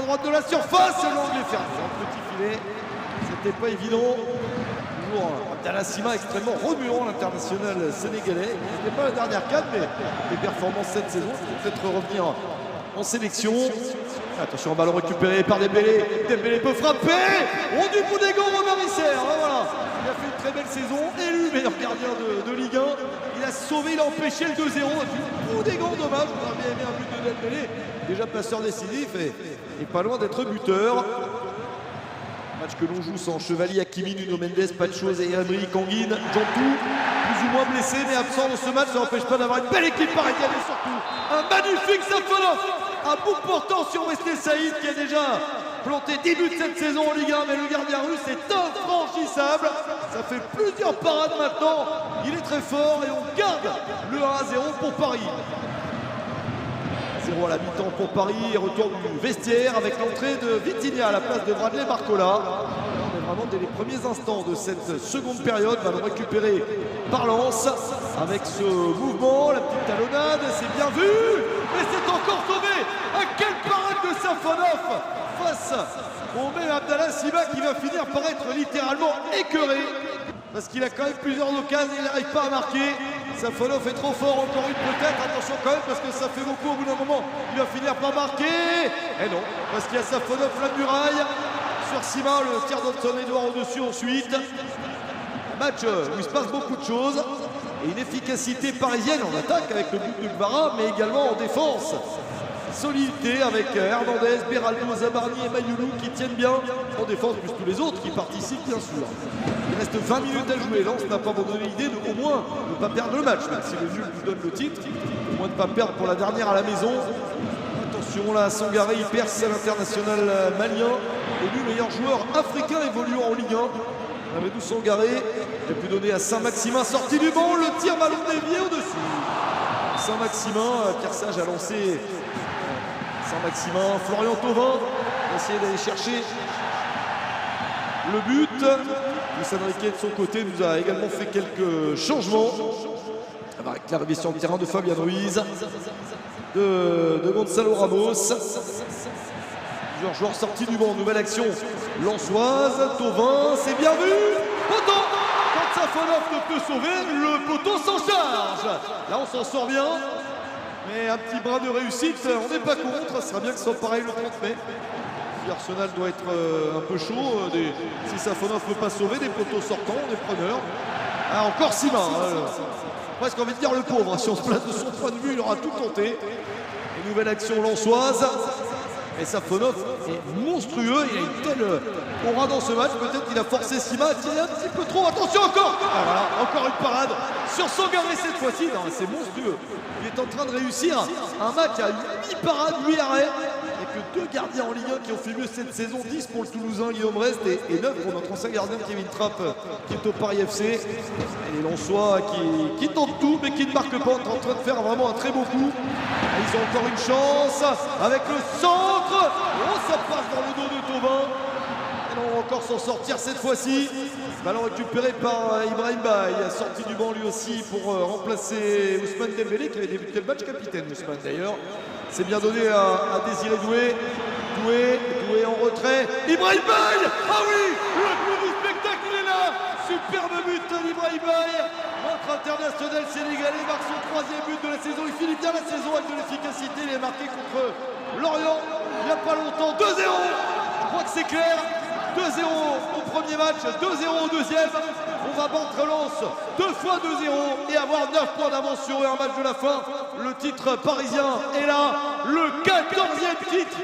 droite de la surface, l'angle est fermé. Un petit filet, c'était pas évident. Toujours Abdallah Sima extrêmement remuant, l'international sénégalais. Il n'était pas la dernière canne, mais les performances cette saison, il peut peut-être revenir en sélection. Attention, ballon récupéré par Dembélé. Dembélé peut frapper. On du bout des gants, Romain Risser. Voilà. Il a fait une très belle saison, élu meilleur gardien de Ligue 1. Il a sauvé, il a empêché le 2-0. Du bout des gants, dommage. On aurait bien aimé un but de Dembélé. Déjà passeur décisif et pas loin d'être buteur. Match que l'on joue sans Chevalier, Hakimi, Nuno Mendes, Pacho, et Emery, Kanguine, Djantou, plus ou moins blessé mais absent dans ce match. Ça n'empêche pas d'avoir une belle équipe parisienne et surtout un magnifique Safonov à bout portant sur Wesley Saïd qui a déjà planté 10 buts cette saison en Ligue 1, mais le gardien russe est infranchissable. Ça fait plusieurs parades maintenant. Il est très fort et on garde le 1-0 pour Paris. 0 à la mi-temps pour Paris, retour du vestiaire avec l'entrée de Vitinha à la place de Bradley Barcola. On est vraiment dès les premiers instants de cette seconde période, ballon récupéré par Lens avec ce mouvement, la petite talonnade, c'est bien vu, mais c'est encore sauvé. À quelle parade de Safonov face au même Abdallah Sima qui va finir par être littéralement écœuré parce qu'il a quand même plusieurs occasions, il n'arrive pas à marquer. Safonov est trop fort, encore une peut-être, attention quand même parce que ça fait beaucoup au bout d'un moment, il va finir par marquer, et non, parce qu'il y a Safonov, la muraille, sur Sima, le tir d'Hudson-Edouard au-dessus ensuite. Un match où il se passe beaucoup de choses, et une efficacité parisienne en attaque avec le but de Gbara, mais également en défense. Solidité avec Hernandez, Beraldo, Zabarni et Mayoulou qui tiennent bien en défense, plus tous les autres qui participent bien sûr. Il reste 20 minutes à jouer. Lens n'a pas abandonné l'idée de au moins ne pas perdre le match, même si le nul nous donne le titre. Au moins de ne pas perdre pour la dernière à la maison. Attention là, Sangaré, il perce à l'international malien, élu meilleur joueur africain évoluant en Ligue 1. Amadou Sangaré, il a pu donner à Saint-Maximin, sorti du banc, le tir ballon dévié au-dessus. Saint-Maximin, Pierre Sage a lancé Saint-Maximin, Florian Thauvin va essayer d'aller chercher le but. Luis Enrique de son côté nous a également fait quelques changements avec l'arrivée sur le terrain de Fabien Ruiz, de Gonzalo Ramos. Plusieurs joueurs sortis du banc, nouvelle action lensoise, Thauvin, c'est bien vu, poteau. Quand Safonov ne peut sauver, le poteau s'en charge. Là on s'en sort bien. Mais un petit brin de réussite, on n'est pas contre, ce sera bien que ce soit pareil le 30 mai. Si Arsenal doit être un peu chaud, si Safonov ne peut pas sauver, des poteaux sortants, on est preneurs. Ah, encore Sima, presque envie de dire le pauvre, si on se place de son point de vue, il aura tout tenté. Une nouvelle action lensoise. Et Safonov est monstrueux, il a une telle aura dans ce match, peut-être qu'il a forcé Sima à tirer un petit peu trop, attention encore. Ah, voilà, encore une parade sur Sangaré cette fois-ci, c'est monstrueux. Il est en train de réussir un match à 8 parades, 8 arrêts. Il n'y a que 2 gardiens en Ligue 1 qui ont fait mieux cette saison, 10 pour le Toulousain Guillaume Rest et 9 pour notre ancien gardien Kevin Trapp qui est au Paris FC. Et les Lensois qui tentent tout mais qui ne marquent pas, en train de faire vraiment un très beau coup. Et ils ont encore une chance avec le centre. Oh, ça passe dans le dos de Thauvin. Et on va encore s'en sortir cette fois-ci. Ballon récupéré par Ibrahim Baye, sorti du banc lui aussi pour remplacer Ousmane Dembélé qui avait débuté le match, capitaine Ousmane d'ailleurs. C'est bien donné à Désiré Doué. Doué en retrait. Ibrahim Baye. Ah oui, le coup du spectacle, il est là. Superbe but d'Ibrahim Baye. Notre international sénégalais marque son 3e but de la saison. Il finit bien la saison avec de l'efficacité. Il est marqué contre Lorient il n'y a pas longtemps. 2-0. Je crois que c'est clair. 2-0 au premier match, 2-0 au deuxième. On va battre Lens 2 fois 2-0 et avoir 9 points d'avance sur eux, un match de la fin. Le titre parisien est là, le 14e titre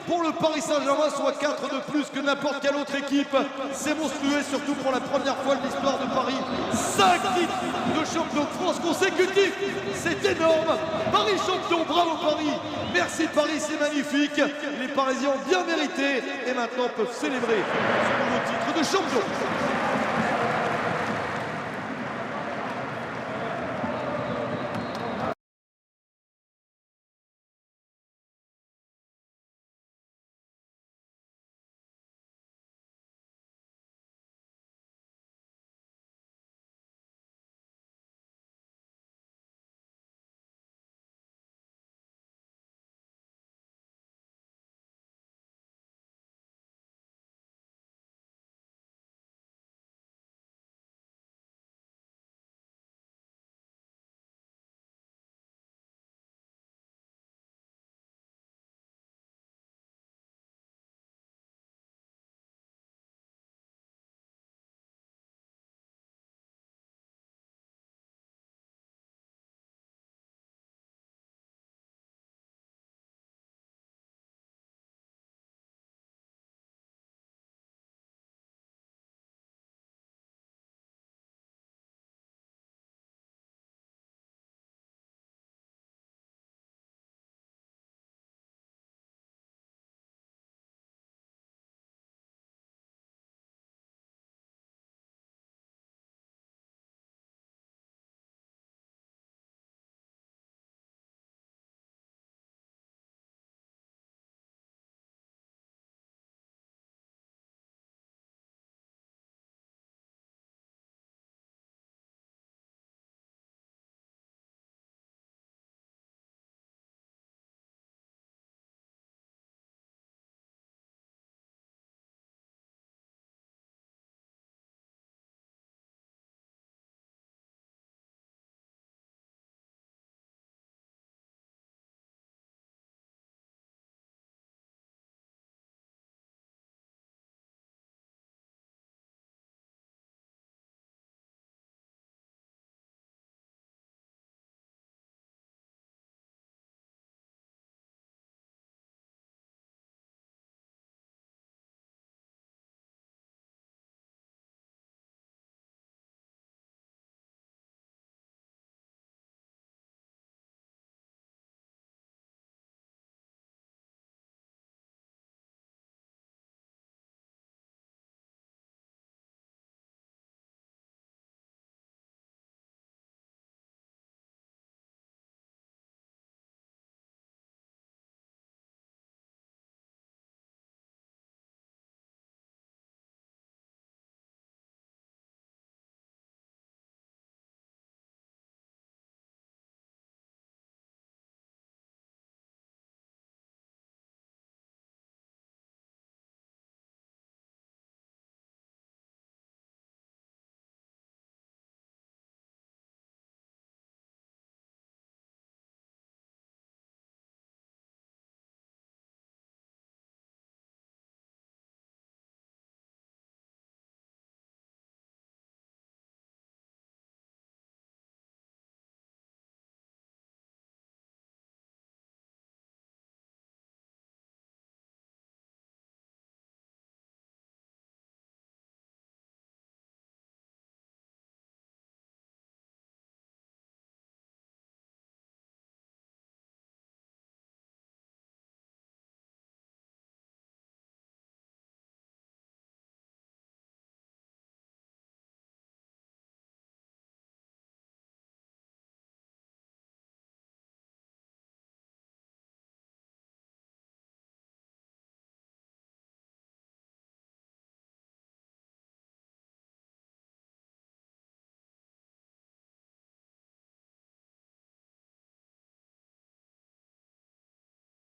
pour le Paris Saint-Germain, soit 4 de plus que n'importe quelle autre équipe. C'est monstrueux, surtout pour la première fois de l'histoire de Paris. 5 titres de champion de France consécutifs, c'est énorme. Paris champion, bravo Paris. Merci Paris, c'est magnifique. Les Parisiens ont bien mérité et maintenant peuvent célébrer ce nouveau titre de champion.